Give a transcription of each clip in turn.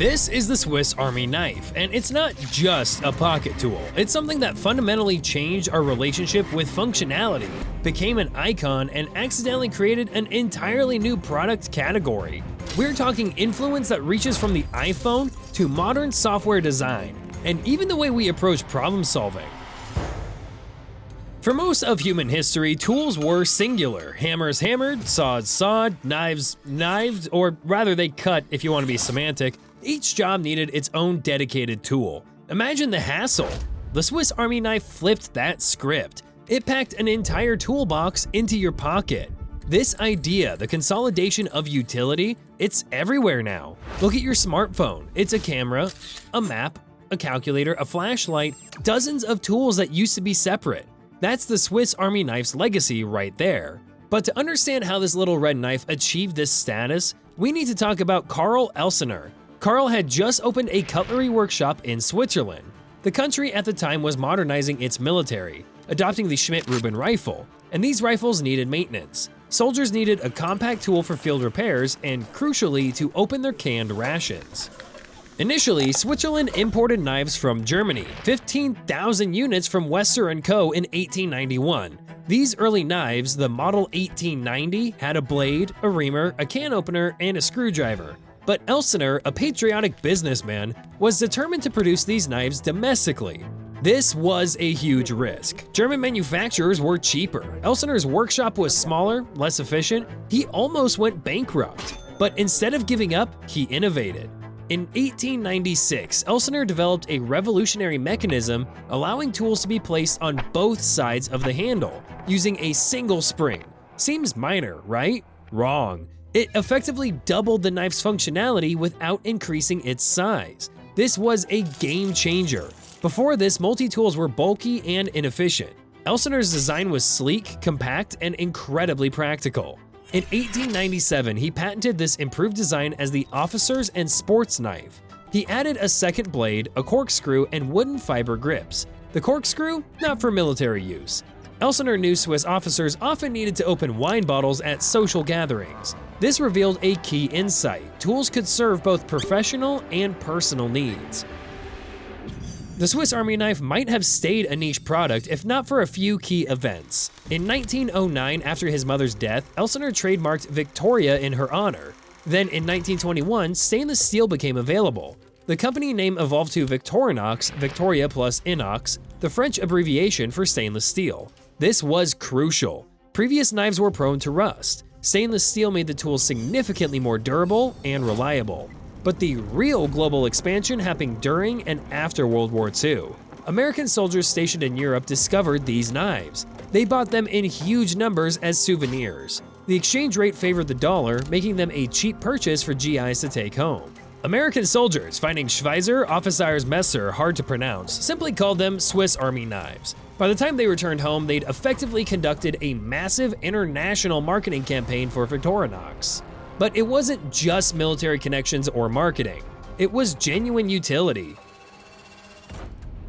This is the Swiss Army knife, and it's not just a pocket tool. It's something that fundamentally changed our relationship with functionality, became an icon, and accidentally created an entirely new product category. We're talking influence that reaches from the iPhone to modern software design, and even the way we approach problem solving. For most of human history, tools were singular. Hammers hammered, saws sawed, knives knived, or rather they cut if you want to be semantic. Each job needed its own dedicated tool. Imagine the hassle. The Swiss Army knife flipped that script. It packed an entire toolbox into your pocket. This idea, the consolidation of utility, it's everywhere now. Look at your smartphone. It's a camera, a map, a calculator, a flashlight, dozens of tools that used to be separate. That's the Swiss Army knife's legacy right there. But to understand how this little red knife achieved this status, we need to talk about Karl Elsener. Karl had just opened a cutlery workshop in Switzerland. The country at the time was modernizing its military, adopting the Schmidt-Rubin rifle, and these rifles needed maintenance. Soldiers needed a compact tool for field repairs and, crucially, to open their canned rations. Initially, Switzerland imported knives from Germany, 15,000 units from Wester & Co. in 1891. These early knives, the Model 1890, had a blade, a reamer, a can opener, and a screwdriver. But Elsener, a patriotic businessman, was determined to produce these knives domestically. This was a huge risk. German manufacturers were cheaper. Elsener's workshop was smaller, less efficient. He almost went bankrupt. But instead of giving up, he innovated. In 1896, Elsener developed a revolutionary mechanism allowing tools to be placed on both sides of the handle, using a single spring. Seems minor, right? Wrong. It effectively doubled the knife's functionality without increasing its size. This was a game changer. Before this, multi-tools were bulky and inefficient. Elsener's design was sleek, compact, and incredibly practical. In 1897, he patented this improved design as the officer's and sports knife. He added a second blade, a corkscrew, and wooden fiber grips. The corkscrew? Not for military use. Elsener knew Swiss officers often needed to open wine bottles at social gatherings. This revealed a key insight: tools could serve both professional and personal needs. The Swiss Army knife might have stayed a niche product if not for a few key events. In 1909, after his mother's death, Elsener trademarked Victoria in her honor. Then in 1921, stainless steel became available. The company name evolved to Victorinox, Victoria plus Inox, the French abbreviation for stainless steel. This was crucial. Previous knives were prone to rust. Stainless steel made the tool significantly more durable and reliable. But the real global expansion happened during and after World War II. American soldiers stationed in Europe discovered these knives. They bought them in huge numbers as souvenirs. The exchange rate favored the dollar, making them a cheap purchase for GIs to take home. American soldiers, finding Schweizer Officersmesser hard to pronounce, simply called them Swiss Army knives. By the time they returned home, they'd effectively conducted a massive international marketing campaign for Victorinox. But it wasn't just military connections or marketing. It was genuine utility.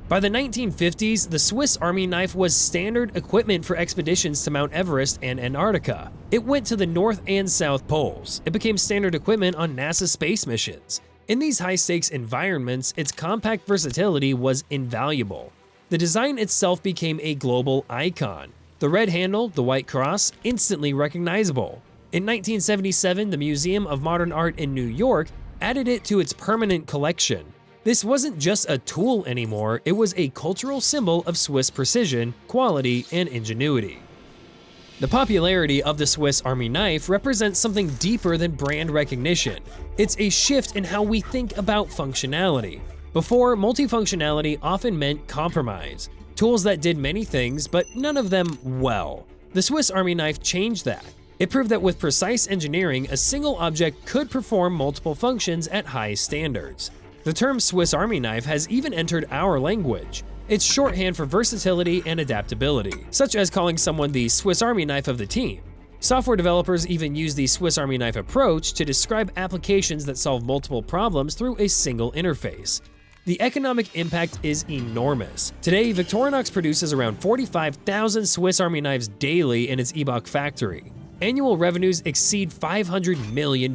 By the 1950s, the Swiss Army knife was standard equipment for expeditions to Mount Everest and Antarctica. It went to the North and South Poles. It became standard equipment on NASA space missions. In these high-stakes environments, its compact versatility was invaluable. The design itself became a global icon. The red handle, the white cross, instantly recognizable. In 1977, the Museum of Modern Art in New York added it to its permanent collection. This wasn't just a tool anymore, it was a cultural symbol of Swiss precision, quality, and ingenuity. The popularity of the Swiss Army knife represents something deeper than brand recognition. It's a shift in how we think about functionality. Before, multifunctionality often meant compromise. Tools that did many things, but none of them well. The Swiss Army knife changed that. It proved that with precise engineering, a single object could perform multiple functions at high standards. The term Swiss Army knife has even entered our language. It's shorthand for versatility and adaptability, such as calling someone the Swiss Army knife of the team. Software developers even use the Swiss Army knife approach to describe applications that solve multiple problems through a single interface. The economic impact is enormous. Today, Victorinox produces around 45,000 Swiss Army knives daily in its Ibach factory. Annual revenues exceed $500 million.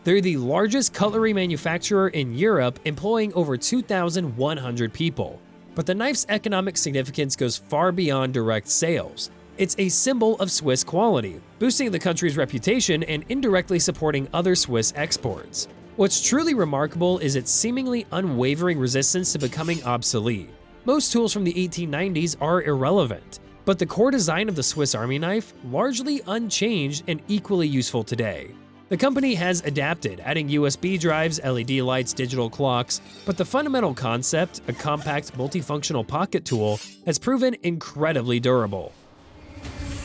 They're the largest cutlery manufacturer in Europe, employing over 2,100 people. But the knife's economic significance goes far beyond direct sales. It's a symbol of Swiss quality, boosting the country's reputation and indirectly supporting other Swiss exports. What's truly remarkable is its seemingly unwavering resistance to becoming obsolete. Most tools from the 1890s are irrelevant, but the core design of the Swiss Army knife, largely unchanged and equally useful today. The company has adapted, adding USB drives, LED lights, digital clocks, but the fundamental concept, a compact, multifunctional pocket tool, has proven incredibly durable.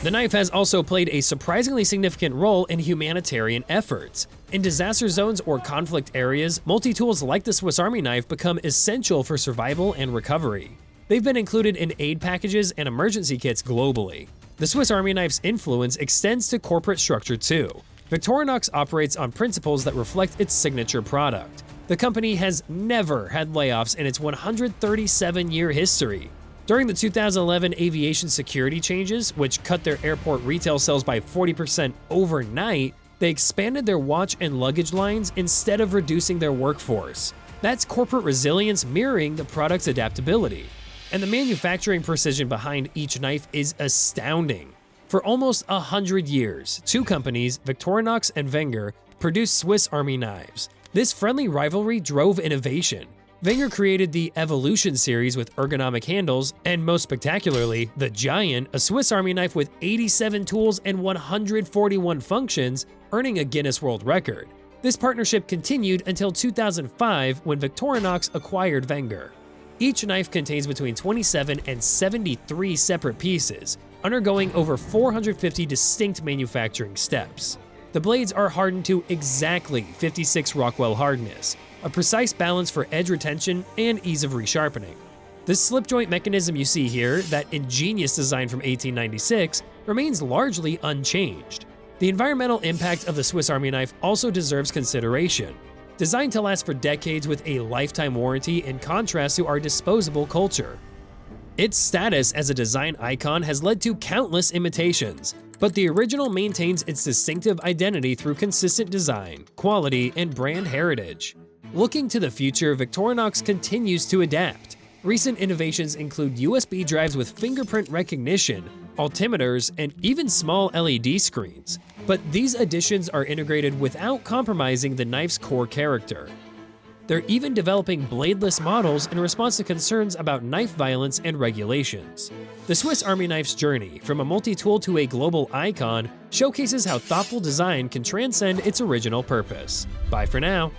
The knife has also played a surprisingly significant role in humanitarian efforts. In disaster zones or conflict areas, multi-tools like the Swiss Army knife become essential for survival and recovery. They've been included in aid packages and emergency kits globally. The Swiss Army knife's influence extends to corporate structure too. Victorinox operates on principles that reflect its signature product. The company has never had layoffs in its 137-year history. During the 2011 aviation security changes, which cut their airport retail sales by 40% overnight, they expanded their watch and luggage lines instead of reducing their workforce. That's corporate resilience mirroring the product's adaptability. And the manufacturing precision behind each knife is astounding. For almost 100 years, two companies, Victorinox and Wenger, produced Swiss Army knives. This friendly rivalry drove innovation. Wenger created the Evolution series with ergonomic handles, and most spectacularly, the Giant, a Swiss Army knife with 87 tools and 141 functions, earning a Guinness World Record. This partnership continued until 2005 when Victorinox acquired Wenger. Each knife contains between 27 and 73 separate pieces, undergoing over 450 distinct manufacturing steps. The blades are hardened to exactly 56 Rockwell hardness, a precise balance for edge retention and ease of resharpening. This slip joint mechanism you see here, that ingenious design from 1896, remains largely unchanged. The environmental impact of the Swiss Army knife also deserves consideration. Designed to last for decades with a lifetime warranty in contrast to our disposable culture. Its status as a design icon has led to countless imitations, but the original maintains its distinctive identity through consistent design, quality, and brand heritage. Looking to the future, Victorinox continues to adapt. Recent innovations include USB drives with fingerprint recognition, altimeters, and even small LED screens. But these additions are integrated without compromising the knife's core character. They're even developing bladeless models in response to concerns about knife violence and regulations. The Swiss Army knife's journey from a multi-tool to a global icon showcases how thoughtful design can transcend its original purpose. Bye for now.